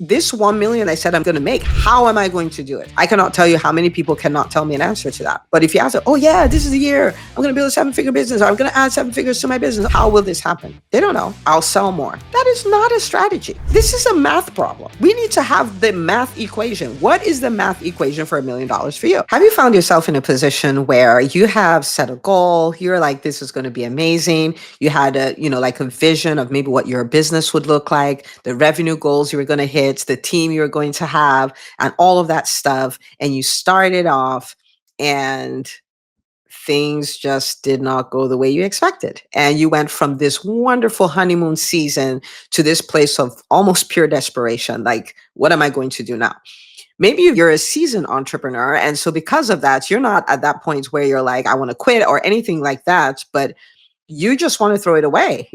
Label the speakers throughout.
Speaker 1: This 1 million I said I'm going to make, how am I going to do it? I cannot tell you how many people cannot tell me an answer to that. But if you ask them, oh yeah, this is the year I'm going to build a 7-figure business, or I'm going to add 7 figures to my business, how will this happen? They don't know. I'll sell more. That is not a strategy. This is a math problem. We need to have the math equation. What is the math equation for $1 million for you? Have you found yourself in a position where you have set a goal? You're like, this is going to be amazing. You had a, like a vision of maybe what your business would look like, the revenue goals you were going to hit, the team you're going to have, and all of that stuff. And you started off and things just did not go the way you expected. And you went from this wonderful honeymoon season to this place of almost pure desperation. Like, what am I going to do now? Maybe you're a seasoned entrepreneur. And so because of that, you're not at that point where you're like, I want to quit or anything like that, but you just want to throw it away.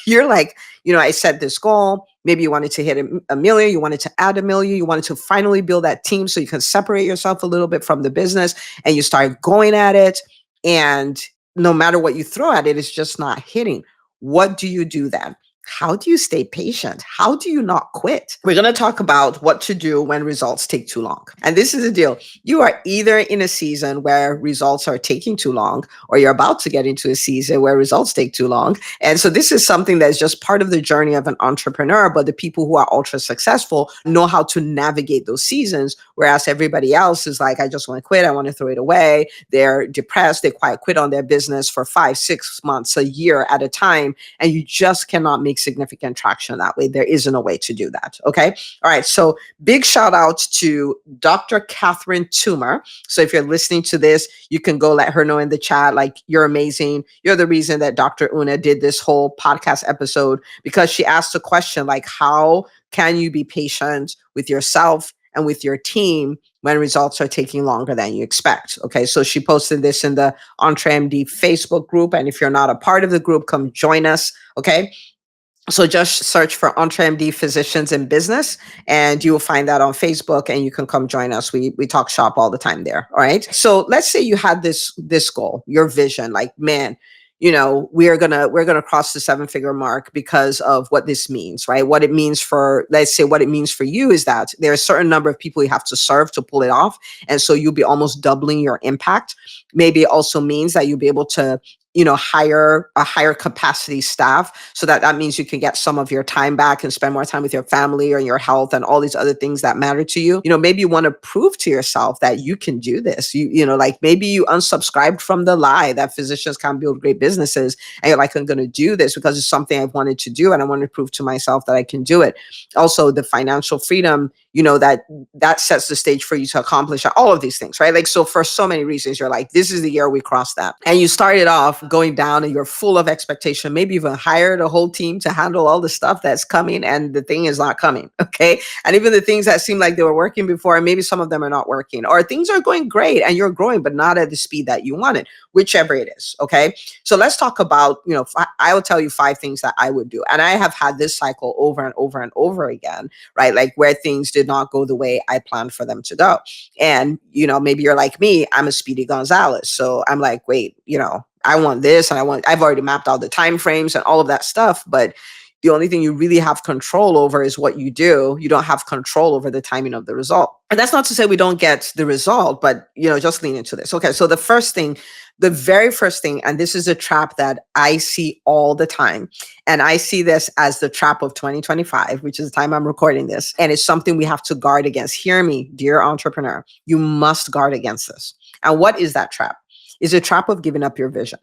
Speaker 1: You're like, I set this goal. Maybe you wanted to hit a million, you wanted to add a million, you wanted to finally build that team so you can separate yourself a little bit from the business, and you start going at it. And no matter what you throw at it, it's just not hitting. What do you do then? How do you stay patient? How do you not quit? We're going to talk about what to do when results take too long. And this is the deal. You are either in a season where results are taking too long, or you're about to get into a season where results take too long. And so this is something that's just part of the journey of an entrepreneur. But the people who are ultra successful know how to navigate those seasons, whereas everybody else is like, I just want to quit. I want to throw it away. They're depressed. They quit on their business for 5, 6 months, a year at a time. And you just cannot make significant traction that way. There isn't a way to do that. Okay. All right. So big shout out to Dr. Catherine Toomer. So if you're listening to this, you can go let her know in the chat, like, you're amazing. You're the reason that Dr. Una did this whole podcast episode, because she asked a question like, how can you be patient with yourself and with your team when results are taking longer than you expect? Okay, so she posted this in the EntreMD Facebook group. And if you're not a part of the group, come join us. Okay. So just search for EntreMD Physicians in Business, and you will find that on Facebook, and you can come join us. We talk shop all the time there. All right. So let's say you had this goal, your vision, like, man, we're gonna cross the 7-figure mark because of what this means, right? What it means for, let's say, what it means for you is that there are a certain number of people you have to serve to pull it off, and so you'll be almost doubling your impact. Maybe it also means that you'll be able to hire a higher capacity staff, so that means you can get some of your time back and spend more time with your family or your health and all these other things that matter to you. Maybe you want to prove to yourself that you can do this. Like, maybe you unsubscribed from the lie that physicians can't build great businesses, and you're like, I'm going to do this because it's something I've wanted to do, and I want to prove to myself that I can do it. Also, the financial freedom, that sets the stage for you to accomplish all of these things, right? Like, so for so many reasons, you're like, this is the year we cross that. And you started off going down and you're full of expectation. Maybe even hired a whole team to handle all the stuff that's coming, and the thing is not coming. Okay. And even the things that seem like they were working before, and maybe some of them are not working, or things are going great and you're growing, but not at the speed that you wanted, whichever it is. Okay. So let's talk about, I will tell you 5 things that I would do. And I have had this cycle over and over and over again, right? Like, where things did not go the way I planned for them to go. And, maybe you're like me, I'm a Speedy Gonzalez. So I'm like, wait, I want this, and I've already mapped out the time frames and all of that stuff. But the only thing you really have control over is what you do. You don't have control over the timing of the result. And that's not to say we don't get the result, but, just lean into this. Okay. So the very first thing, and this is a trap that I see all the time, and I see this as the trap of 2025, which is the time I'm recording this. And it's something we have to guard against. Hear me, dear entrepreneur, you must guard against this. And what is that trap? Is a trap of giving up your vision.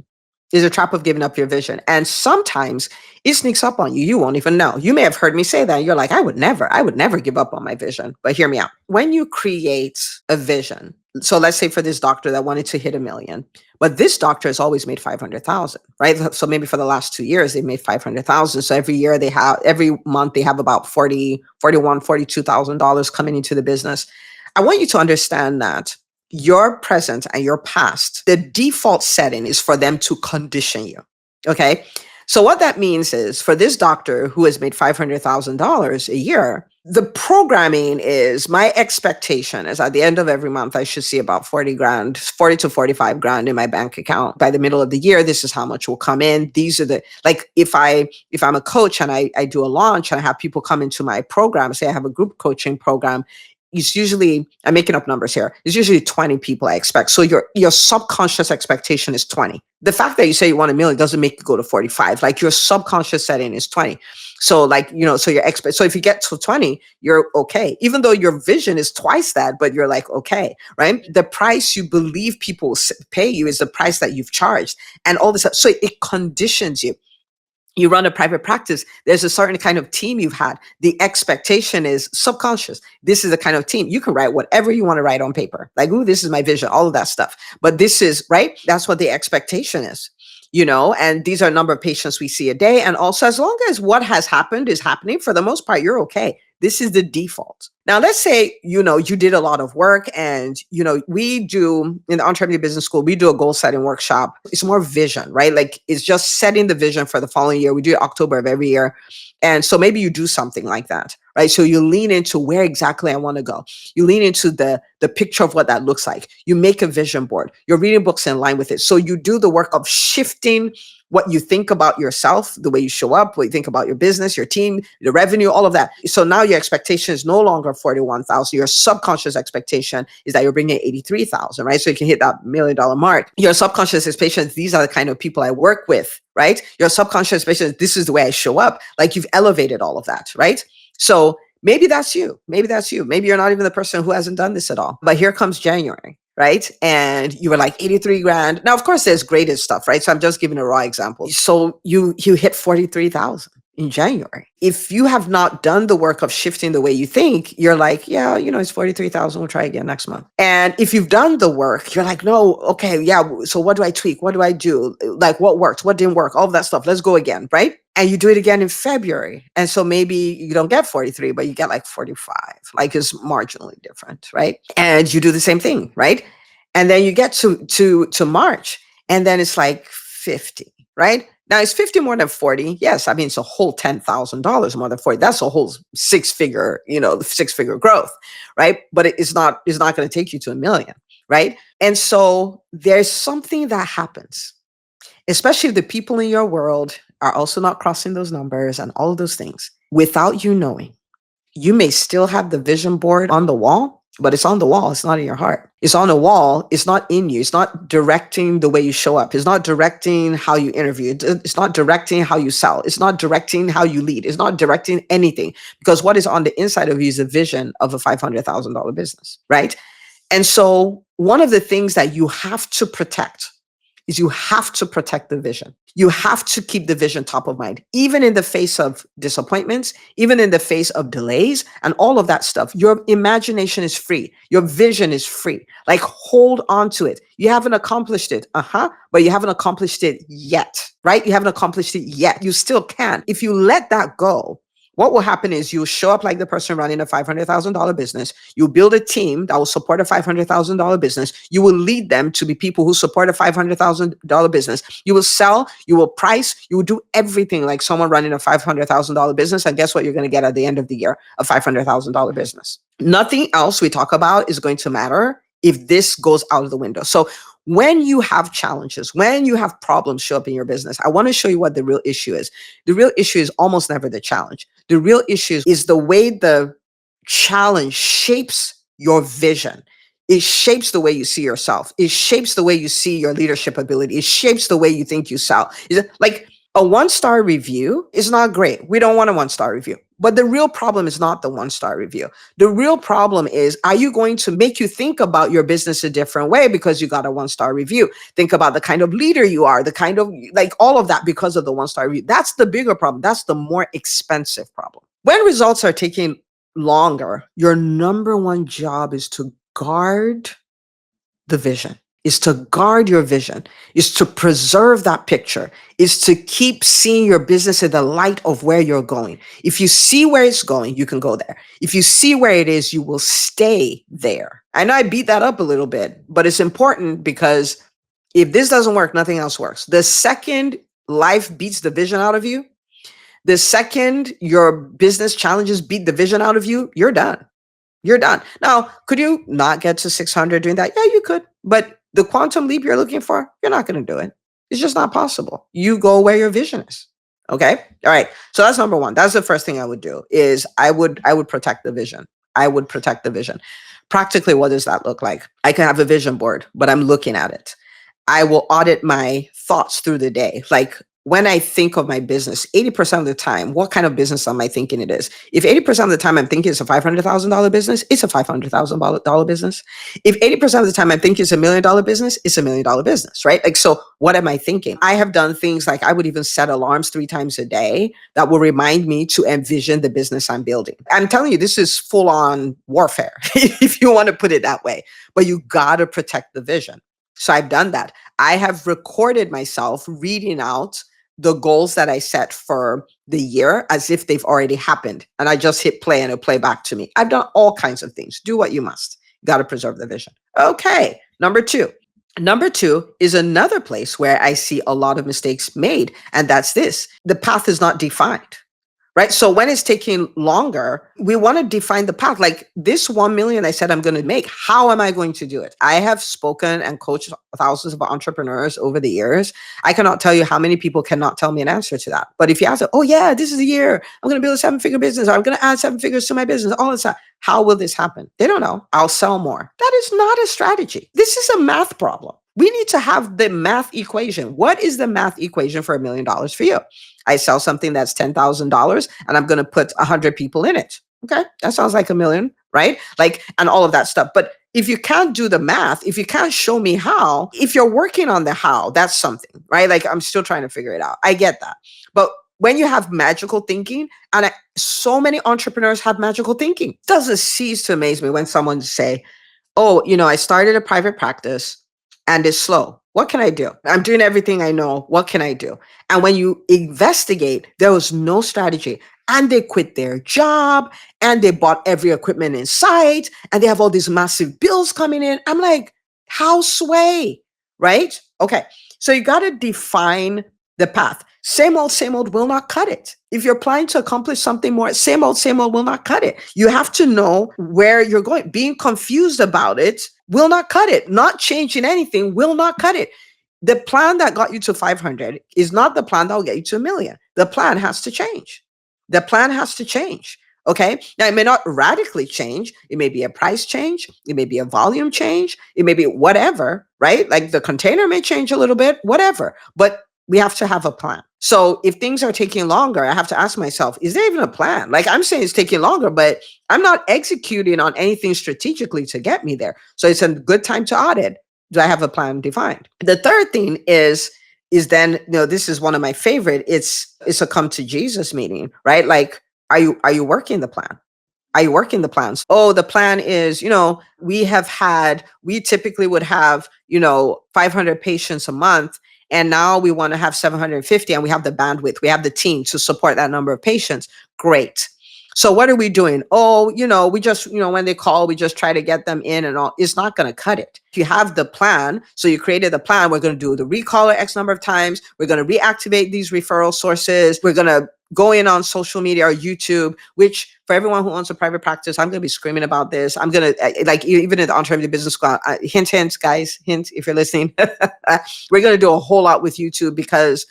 Speaker 1: And sometimes it sneaks up on you. You won't even know. You may have heard me say that. You're like, I would never give up on my vision. But hear me out. When you create a vision, so let's say for this doctor that wanted to hit $1 million, but this doctor has always made 500,000, right? So maybe for the last 2 years, they've made 500,000. So every month they have about $42,000 coming into the business. I want you to understand that your present and your past, the default setting is for them to condition you. Okay. So what that means is, for this doctor who has made $500,000 a year, The programming is, my expectation is at the end of every month, I should see about 40 grand, 40 to 45 grand in my bank account. By the middle of the year, this is how much will come in. These are the, like, if I'm a coach and I do a launch and I have people come into my program, say I have a group coaching program, it's usually, I'm making up numbers here, it's usually 20 people I expect. So your subconscious expectation is 20. The fact that you say you want a million doesn't make you go to 45. Like, your subconscious setting is 20. So, like, so your so if you get to 20, you're okay. Even though your vision is twice that, but you're like, okay, right? The price you believe people will pay you is the price that you've charged, and all this. So it conditions you. You run a private practice, there's a certain kind of team you've had. The expectation is subconscious. This is the kind of team. You can write whatever you want to write on paper. Like, ooh, this is my vision, all of that stuff. But this is, right? That's what the expectation is. And these are a number of patients we see a day. And also, as long as what has happened is happening, for the most part, you're okay. This is the default. Now, let's say, you did a lot of work, and, we do in the EntreMD Business School, we do a goal setting workshop. It's more vision, right? Like, it's just setting the vision for the following year. We do it October of every year. And so maybe you do something like that, right? So you lean into where exactly I want to go. You lean into the picture of what that looks like. You make a vision board. You're reading books in line with it. So you do the work of shifting what you think about yourself, the way you show up, what you think about your business, your team, the revenue, all of that. So now your expectation is no longer 41,000. Your subconscious expectation is that you're bringing 83,000, right? So you can hit that $1 million mark. Your subconscious expectation, these are the kind of people I work with, right? Your subconscious expectation, this is the way I show up. Like, you've elevated all of that, right? So maybe that's you. Maybe that's you. Maybe you're not even the person who hasn't done this at all. But here comes January, right? And you were like 83 grand. Now, of course, there's graded stuff, right? So I'm just giving a raw example. So you hit 43,000 in January. If you have not done the work of shifting the way you think, you're like, yeah, it's 43,000. We'll try again next month. And if you've done the work, you're like, no, okay, yeah. So what do I tweak? What do I do? Like, what worked? What didn't work? All of that stuff. Let's go again, right? And you do it again in February. And so maybe you don't get 43, but you get like 45. Like, it's marginally different, right? And you do the same thing, right? And then you get to March, and then it's like 50, right? Now, is 50 more than 40? Yes. I mean, it's a whole $10,000 more than 40. That's a whole six-figure growth, right? But it's not going to take you to $1 million, right? And so there's something that happens, especially if the people in your world are also not crossing those numbers and all of those things. Without you knowing, you may still have the vision board on the wall, but it's on the wall. It's not in your heart. It's on the wall. It's not in you. It's not directing the way you show up. It's not directing how you interview. It's not directing how you sell. It's not directing how you lead. It's not directing anything, because what is on the inside of you is a vision of a $500,000 business, right? And so one of the things that you have to protect is you have to protect the vision. You have to keep the vision top of mind, even in the face of disappointments, even in the face of delays and all of that stuff. Your imagination is free. Your vision is free. Like, hold on to it. You haven't accomplished it. But you haven't accomplished it yet, right? You haven't accomplished it yet. You still can. If you let that go, what will happen is you'll show up like the person running a $500,000 business. You'll build a team that will support a $500,000 business. You will lead them to be people who support a $500,000 business. You will sell, you will price, you will do everything like someone running a $500,000 business. And guess what you're going to get at the end of the year? A $500,000 business. Nothing else we talk about is going to matter if this goes out of the window. So when you have challenges, when you have problems show up in your business, I want to show you what the real issue is. The real issue is almost never the challenge. The real issue is the way the challenge shapes your vision. It shapes the way you see yourself. It shapes the way you see your leadership ability. It shapes the way you think you sell. Like, a 1-star review is not great. We don't want a 1-star review. But the real problem is not the 1-star review. The real problem is, are you going to make you think about your business a different way because you got a 1-star review? Think about the kind of leader you are, the kind of, like, all of that because of the 1-star review. That's the bigger problem. That's the more expensive problem. When results are taking longer, your number one job is to guard the vision. Is to guard your vision, is to preserve that picture, is to keep seeing your business in the light of where you're going. If you see where it's going, you can go there. If you see where it is, you will stay there. I know I beat that up a little bit, but it's important, because if this doesn't work, nothing else works. The second life beats the vision out of you, The second your business challenges beat the vision out of you, you're done. You're done. Now, could you not get to 600 doing that? Yeah, you could. But the quantum leap you're looking for, you're not going to do it. It's just not possible. You go where your vision is. Okay? All right. So that's number one. That's the first thing I would do is I would protect the vision. I would protect the vision. Practically, what does that look like? I can have a vision board, but I'm looking at it. I will audit my thoughts through the day. Like when I think of my business, 80% of the time, what kind of business am I thinking it is? If 80% of the time I'm thinking it's a $500,000 business, it's a $500,000 business. If 80% of the time I think it's $1 million business, it's $1 million business, right? Like, so what am I thinking? I have done things like I would even set alarms 3 times a day that will remind me to envision the business I'm building. I'm telling you, this is full on warfare, if you want to put it that way, but you got to protect the vision. So I've done that. I have recorded myself reading out the goals that I set for the year as if they've already happened. And I just hit play and it'll play back to me. I've done all kinds of things. Do what you must. Got to preserve the vision. Okay. Number two. Number two is another place where I see a lot of mistakes made. And that's this. The path is not defined. Right. So when it's taking longer, we want to define the path. Like this 1 million I said I'm going to make, how am I going to do it? I have spoken and coached thousands of entrepreneurs over the years. I cannot tell you how many people cannot tell me an answer to that. But if you ask them, oh yeah, this is the year I'm going to build a 7-figure business, or I'm going to add 7 figures to my business, all this stuff. How will this happen? They don't know. I'll sell more. That is not a strategy. This is a math problem. We need to have the math equation. What is the math equation for $1 million for you? I sell something that's $10,000 and I'm going to put 100 people in it. Okay. That sounds like $1 million, right? Like, and all of that stuff. But if you can't do the math, if you can't show me how, if you're working on the how, that's something, right? Like I'm still trying to figure it out. I get that. But when you have magical thinking, and so many entrepreneurs have magical thinking, it doesn't cease to amaze me when someone say, oh, I started a private practice and it's slow. What can I do? I'm doing everything I know. What can I do? And when you investigate, there was no strategy. And they quit their job and they bought every equipment in sight and they have all these massive bills coming in. I'm like, how sway, right? Okay. So you got to define the path. Same old will not cut it. If you're planning to accomplish something more, same old will not cut it. You have to know where you're going. Being confused about it will not cut it. Not changing anything will not cut it. The plan that got you to 500 is not the plan that will get you to 1 million. The plan has to change. The plan has to change. Okay. Now it may not radically change. It may be a price change. It may be a volume change. It may be whatever, right? Like the container may change a little bit, whatever, but we have to have a plan. So if things are taking longer, I have to ask myself, is there even a plan? Like I'm saying it's taking longer, but I'm not executing on anything strategically to get me there. So it's a good time to audit. Do I have a plan defined? The third thing is then, this is one of my favorite. It's a come to Jesus meeting, right? Like, are you working the plan? Are you working the plans? Oh, the plan is, we typically would have, 500 patients a month. And now we want to have 750 and we have the bandwidth. We have the team to support that number of patients. Great. So what are we doing? Oh, we just, when they call, we just try to get them in and all. It's not going to cut it. If you have the plan, so you created the plan, we're going to do the recaller X number of times. We're going to reactivate these referral sources. We're going to go in on social media or YouTube, which for everyone who owns a private practice, I'm going to be screaming about this. I'm going to, like, even in the EntreMD business school, hint, guys, hint, if you're listening, we're going to do a whole lot with YouTube because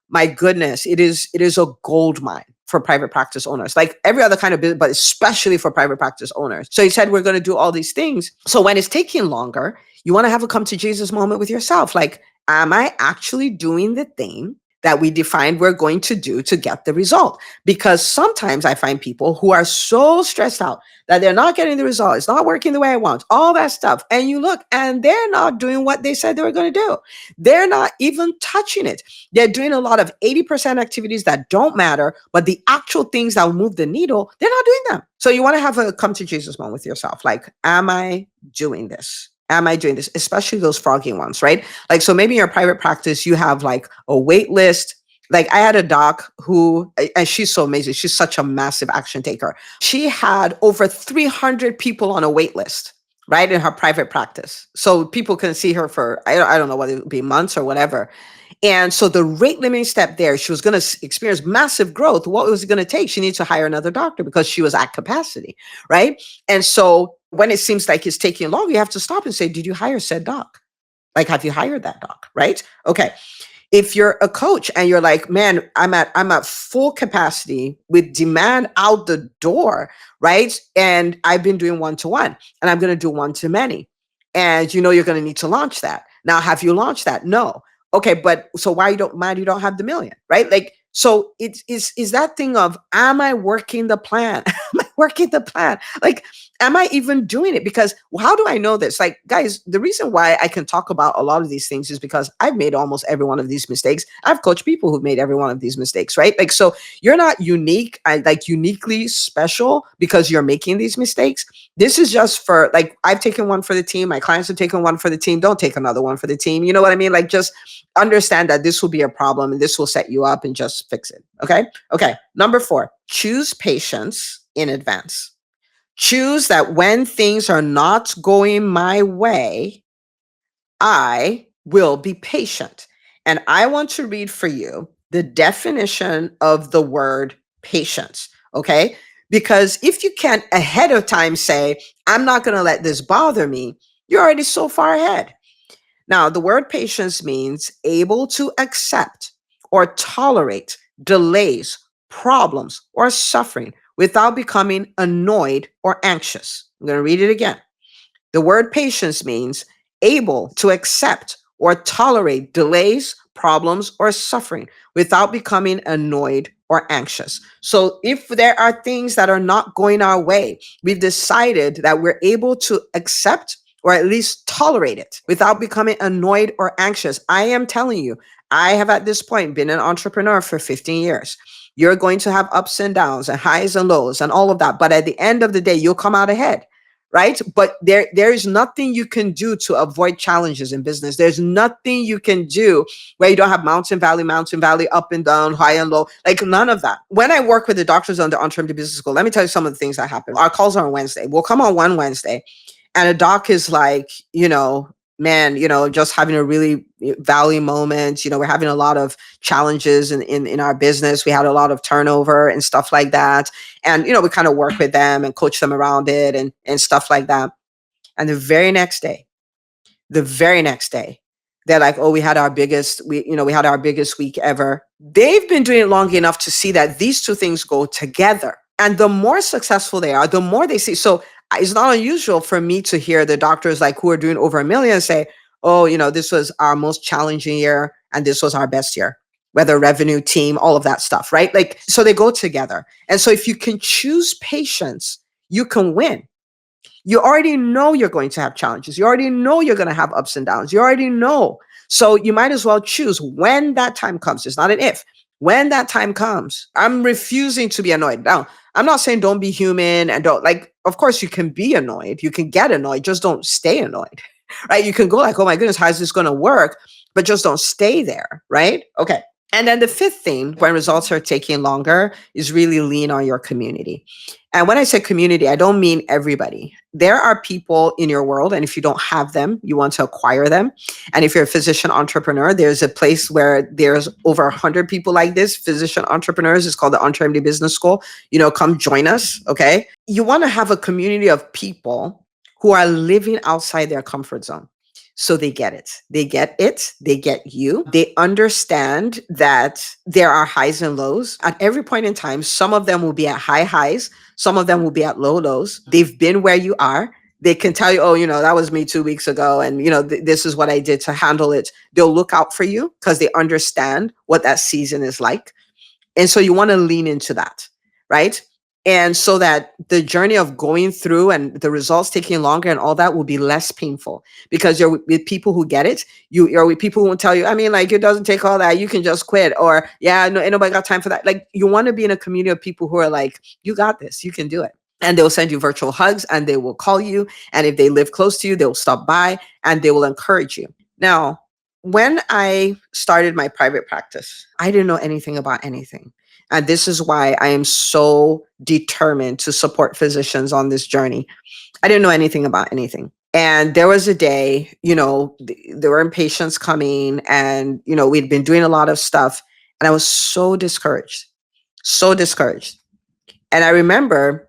Speaker 1: my goodness, it is a gold mine for private practice owners, like every other kind of business, but especially for private practice owners. So he said, we're going to do all these things. So when it's taking longer, you want to have a come to Jesus moment with yourself. Like, am I actually doing the thing that we defined we're going to do to get the result? Because sometimes I find people who are so stressed out that they're not getting the result. It's not working the way I want, all that stuff. And you look and they're not doing what they said they were going to do. They're not even touching it. They're doing a lot of 80% activities that don't matter, but the actual things that will move the needle, they're not doing them. So you want to have a come to Jesus moment with yourself. Like, am I doing this? Am I doing this? Especially those froggy ones, right? Like, so maybe in your private practice, you have like a wait list. Like I had a doc who, and she's so amazing. She's such a massive action taker. She had over 300 people on a wait list, right? In her private practice. So people can see her for, I don't know whether it would be months or whatever. And so the rate limiting step there, she was going to experience massive growth. What was it going to take? She needs to hire another doctor because she was at capacity, right? And so when it seems like it's taking longer, you have to stop and say, did you hire said doc? Like, have you hired that doc, right? Okay. If you're a coach and you're like, man, I'm at full capacity with demand out the door, right? And I've been doing one-to-one and I'm going to do one-to-many. And you're going to need to launch that. Now, have you launched that? No. Okay, but so why you don't have the million, right? Like, so it's is that thing of, am I working the plan? Am I working the plan? Like, am I even doing it? Because how do I know this? Like, guys, the reason why I can talk about a lot of these things is because I've made almost every one of these mistakes. I've coached people who've made every one of these mistakes, right? Like, so you're not unique, like uniquely special because you're making these mistakes. This is just for, like, I've taken one for the team. My clients have taken one for the team. Don't take another one for the team. You know what I mean? Like, just understand that this will be a problem and this will set you up, and just fix it. Okay. Okay. Number 4, choose patience in advance. Choose that when things are not going my way, I will be patient. And I want to read for you the definition of the word patience. Okay. Because if you can't ahead of time say, I'm not going to let this bother me, you're already so far ahead. Now, the word patience means able to accept or tolerate delays, problems, or suffering without becoming annoyed or anxious. I'm going to read it again. The word patience means able to accept or tolerate delays, problems, or suffering without becoming annoyed or anxious. So if there are things that are not going our way, we've decided that we're able to accept or at least tolerate it without becoming annoyed or anxious. I am telling you, I have at this point been an entrepreneur for 15 years. You're going to have ups and downs and highs and lows and all of that. But at the end of the day, you'll come out ahead, right? But there is nothing you can do to avoid challenges in business. There's nothing you can do where you don't have mountain, valley, up and down, high and low, like none of that. When I work with the doctors on the EntreMD Business School, let me tell you some of the things that happen. Our calls are on Wednesday. We'll come on one Wednesday and a doc is like, man, just having a really valley moment. We're having a lot of challenges in our business. We had a lot of turnover and stuff like that. And, we kind of work with them and coach them around it and stuff like that. And the very next day, they're like, oh, we had our biggest week ever. They've been doing it long enough to see that these two things go together. And the more successful they are, the more they see. So it's not unusual for me to hear the doctors like who are doing over 1 million say, oh, this was our most challenging year and this was our best year, whether revenue, team, all of that stuff, right? Like, so they go together. And so if you can choose patience, you can win. You already know you're going to have challenges. You already know you're going to have ups and downs. You already know. So you might as well choose when that time comes. It's not an if. When that time comes, I'm refusing to be annoyed. Now, I'm not saying don't be human and don't, like, of course you can be annoyed. You can get annoyed. Just don't stay annoyed, right? You can go like, oh my goodness, how is this going to work? But just don't stay there, right? Okay. And then the 5th thing, when results are taking longer, is really lean on your community. And when I say community, I don't mean everybody. There are people in your world, and if you don't have them, you want to acquire them. And if you're a physician entrepreneur, there's a place where there's over 100 people like this, physician entrepreneurs. It's called the EntreMD Business School. Come join us, okay? You want to have a community of people who are living outside their comfort zone. So they get it. They get it. They get you. They understand that there are highs and lows at every point in time. Some of them will be at high highs. Some of them will be at low lows. They've been where you are. They can tell you, oh, that was me 2 weeks ago. And, this is what I did to handle it. They'll look out for you because they understand what that season is like. And so you want to lean into that, right? And so that the journey of going through and the results taking longer and all that will be less painful because you're with people who get it. You're with people who will tell you, I mean, like, it doesn't take all that. You can just quit. Or, yeah, no, ain't nobody got time for that. Like, you want to be in a community of people who are like, you got this, you can do it. And they'll send you virtual hugs and they will call you. And if they live close to you, they'll stop by and they will encourage you. Now, when I started my private practice, I didn't know anything about anything. And this is why I am so determined to support physicians on this journey. I didn't know anything about anything. And there was a day, there were impatients coming, and, we'd been doing a lot of stuff, and I was so discouraged, so discouraged. And I remember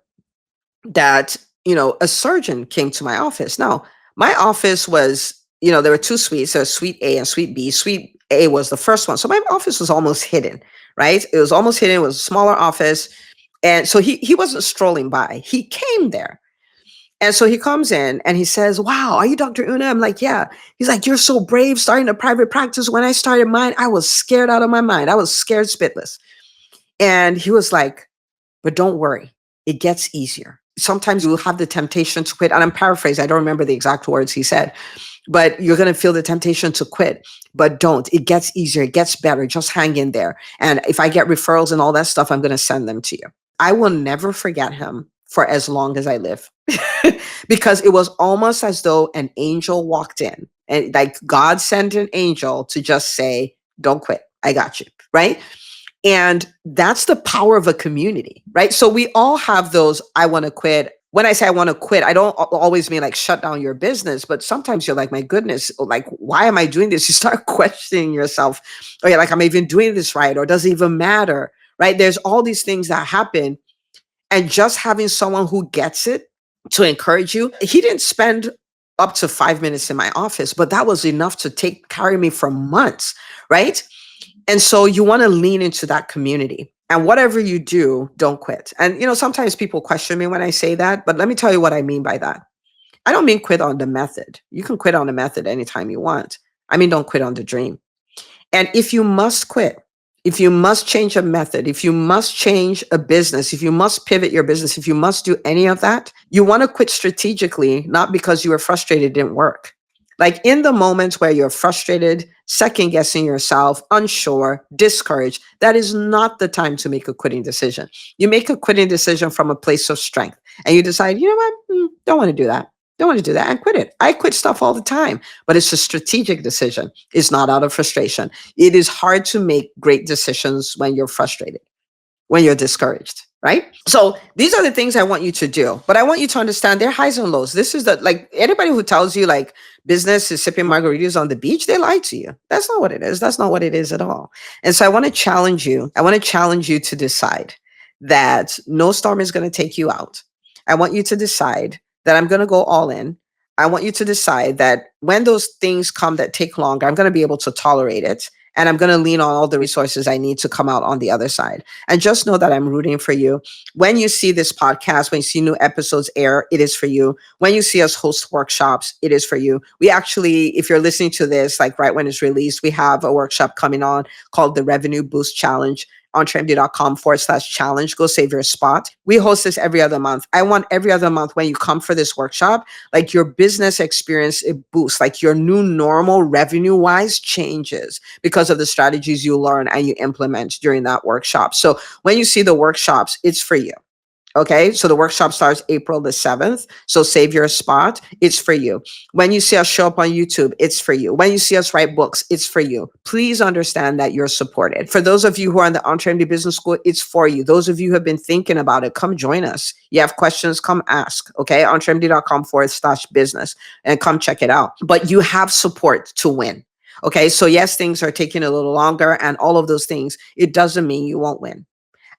Speaker 1: that, a surgeon came to my office. Now, my office was, there were two suites. There was suite A and suite B. Suite A was the first one. So my office was almost hidden, right? It was almost hidden. It was a smaller office. And so he wasn't strolling by. He came there. And so he comes in and he says, "Wow, are you Dr. Una?" I'm like, "Yeah." He's like, "You're so brave starting a private practice. When I started mine, I was scared out of my mind. I was scared spitless." And he was like, "But don't worry, it gets easier. Sometimes you will have the temptation to quit." And I'm paraphrasing, I don't remember the exact words he said, but you're going to feel the temptation to quit. But don't. It gets easier. It gets better. Just hang in there. And if I get referrals and all that stuff, I'm going to send them to you. I will never forget him for as long as I live. Because it was almost as though an angel walked in, and like God sent an angel to just say, "Don't quit. I got you." Right. And that's the power of a community, right? So we all have those, I want to quit. When I say I want to quit, I don't always mean like shut down your business, but sometimes you're like, my goodness, like, why am I doing this? You start questioning yourself. Or you're like, am I even doing this right? Or does it even matter? Right? There's all these things that happen. And just having someone who gets it to encourage you. He didn't spend up to 5 minutes in my office, but that was enough to carry me for months, right? And so you want to lean into that community. And whatever you do, don't quit. And sometimes people question me when I say that, but let me tell you what I mean by that. I don't mean quit on the method. You can quit on the method anytime you want. I mean, don't quit on the dream. And if you must quit, if you must change a method, if you must change a business, if you must pivot your business, if you must do any of that, you want to quit strategically, not because you were frustrated it didn't work. Like in the moments where you're frustrated, second guessing yourself, unsure, discouraged, that is not the time to make a quitting decision. You make a quitting decision from a place of strength, and you decide, you know what, don't want to do that. Don't want to do that, and quit it. I quit stuff all the time, but it's a strategic decision. It's not out of frustration. It is hard to make great decisions when you're frustrated, when you're discouraged, right? So these are the things I want you to do, but I want you to understand their highs and lows. This is like anybody who tells you like business is sipping margaritas on the beach, they lie to you. That's not what it is. That's not what it is at all. And so I want to challenge you. I want to challenge you to decide that no storm is going to take you out. I want you to decide that I'm going to go all in. I want you to decide that when those things come that take longer, I'm going to be able to tolerate it. And I'm going to lean on all the resources I need to come out on the other side. And just know that I'm rooting for you. When you see this podcast, when you see new episodes air, it is for you. When you see us host workshops, it is for you. We actually, if you're listening to this, like right when it's released, we have a workshop coming on called the Revenue Boost Challenge. EntreMD.com/challenge. Go save your spot. We host this every other month. I want every other month when you come for this workshop, like your business experience, it boosts, like your new normal revenue wise changes because of the strategies you learn and you implement during that workshop. So when you see the workshops, it's for you. Okay, so the workshop starts April the 7th. So save your spot. It's for you. When you see us show up on YouTube, it's for you. When you see us write books, it's for you. Please understand that you're supported. For those of you who are in the EntreMD Business School, it's for you. Those of you who have been thinking about it, come join us. You have questions, come ask. Okay, EntreMD.com/business and come check it out. But you have support to win. Okay, so yes, things are taking a little longer and all of those things. It doesn't mean you won't win.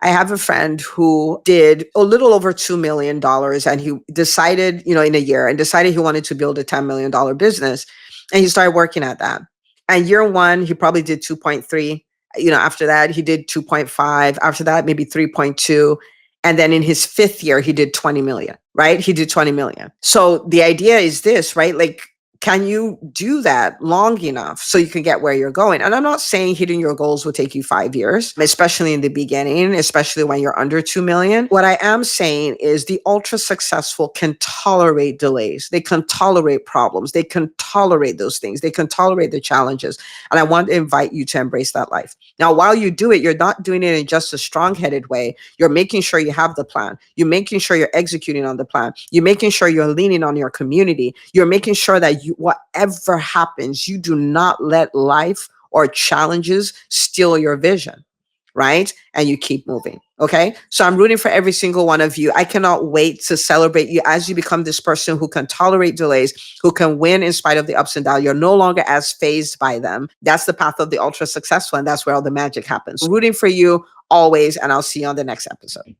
Speaker 1: I have a friend who did a little over $2 million and he decided, in a year and decided he wanted to build a $10 million business. And he started working at that. And year one, he probably did 2.3. After that, he did 2.5. After that, maybe 3.2. And then in his fifth year, he did 20 million, right? He did 20 million. So the idea is this, right? Like, can you do that long enough so you can get where you're going? And I'm not saying hitting your goals will take you 5 years, especially in the beginning, especially when you're under 2 million. What I am saying is the ultra successful can tolerate delays. They can tolerate problems. They can tolerate those things. They can tolerate the challenges. And I want to invite you to embrace that life. Now, while you do it, you're not doing it in just a strong-headed way. You're making sure you have the plan. You're making sure you're executing on the plan. You're making sure you're leaning on your community. You're making sure that whatever happens, you do not let life or challenges steal your vision, right? And you keep moving. Okay. So I'm rooting for every single one of you. I cannot wait to celebrate you as you become this person who can tolerate delays, who can win in spite of the ups and downs. You're no longer as phased by them. That's the path of the ultra successful. And that's where all the magic happens. Rooting for you always. And I'll see you on the next episode.